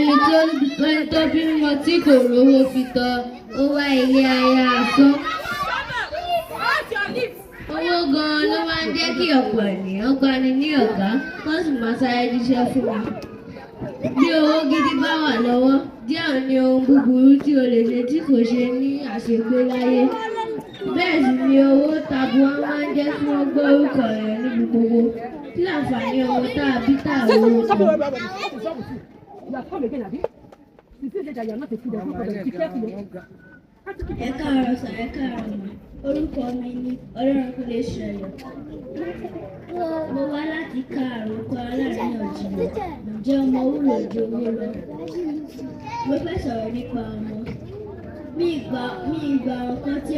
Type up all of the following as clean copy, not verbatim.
ẹni tó bímọ tí kò rówó fi tọ́ ó wá ilé aya asán. Owó gan-an ló máa ń jẹ́ kí ọ̀pọ̀ ènìyàn gbani ní ọ̀gá wọ́n sì máa sáré jíṣẹ́ fún wa. Bí owó gidi bá wà lọ́wọ́, díẹ̀ ní ohun búburú tí o lè ṣe tí kò ṣe ní àṣegbé láyé. Bẹ́ẹ̀ sì ni owó tabua máa ń jẹ́ kí wọ́n gbọ́ orúkọ rẹ̀ níbi gbogbo. Kí láǹfààní ọmọ tá a bí tá a rówó kan? Ẹ káàárọ̀ sà, ẹ káàárọ̀ mà. Orúkọ mi ni Ọlọ́runkúnlé Ṣẹ̀yọ̀. Mo wá láti ká àròkọ aláríyànjiyàn. Ǹjẹ́ ọmọ wúlò ju owó lọ? Mo fẹ́ sọ̀rọ̀ nípa ọmọ. Mi ìgbà nǹkan tí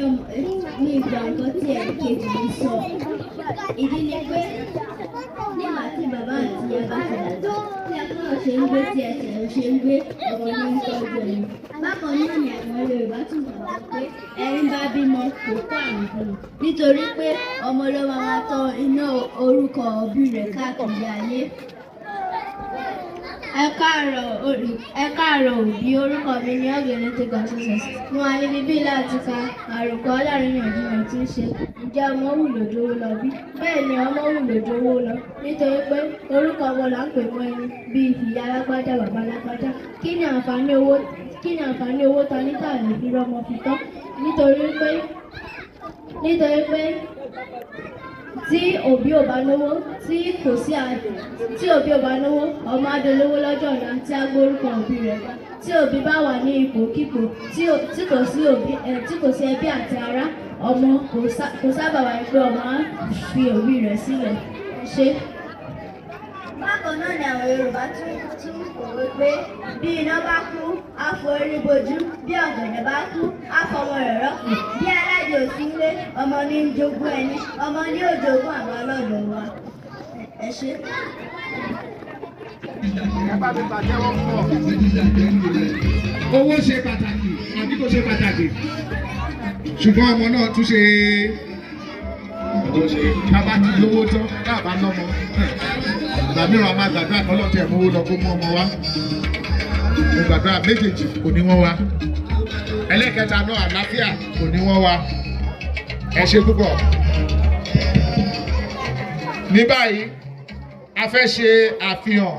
ẹ̀kejì mi sọ. Ìdí ni pé nígbà tí bàbá àti ìyá bá ti dàgbà, tí ẹ̀kọ́ ṣe ń gbé tí ẹsẹ̀ ò ṣe ń gbé, ọmọ ní ń tọ́jú ẹni. Bákan náà ni àwọn Yorùbá tún gbà pé ẹni bá bímọ kò kó àrùn fún un nítorí pé ọmọ ló máa tọ́ iná orúkọ òbí rẹ̀ káàkiri ayé. Ẹ káàárọ̀ òbí, orúkọ mi ni Ọ̀gẹ̀nẹ̀tẹ̀ Success. Mo wà níbi bí láti ka àròkọ aláríyànjiyàn tí ń ṣe ǹjẹ́ ọmọ wúlò jowó lọ bí? Bẹ́ẹ̀ ni ọmọ wúlò jowó lọ nítorí pé orúkọ ọmọ là ń pè mọ́ ẹni bíi ìyá alágbájá bàbá alágbájá. Kí ni àǹfààní owó ta ní tà lè fi rọ́mọ fi tọ́? Nítorí pé tí òbí ò bá lówó, tí òbí ò bá lówó, ọmọ á dolówó lọ́jọ́ ọ̀la tí á gbórúkọ òbí rẹ̀ ká. Tí òbí bá wà ní ipòkípò, tí kò sí ẹbí àti ará, ọmọ kò sábà wà pé ọmọ á fi òbí rẹ̀ sílẹ̀. Ṣé? Bákan náà ni àwọn Yorùbá tún kọ̀wé pé bí iná bá kú, á forí bojú, bí ọ̀gẹ̀dẹ̀ bá kú, á fọmọ rẹ̀ rọ́pò. Bí alájẹ ò sí ilé, ọmọ ní ń jogún ẹni, ọmọ ní ò jogún àwọn ọlọ́dọ̀ wa. Ẹ ṣé. Owó ṣe pàtàkì àbí kò ṣe pàtàkì? Ṣùgbọ́n ọmọ náà tún ṣe bàbá ti lówó tán káàbá lọ́mọ. Ìgbà mìíràn a máa gbàdúrà kọ́ lọ́tẹ̀ mú owó lọ kó mú ọmọ wá. Mo gbàdúrà méjèèjì kò ní wọ́n wá. Ẹlẹ́kẹta náà àlàáfíà kò ní wọ́n wá. Ẹ ṣé púpọ̀. Ní báyìí, a fẹ́ ṣe àfihàn.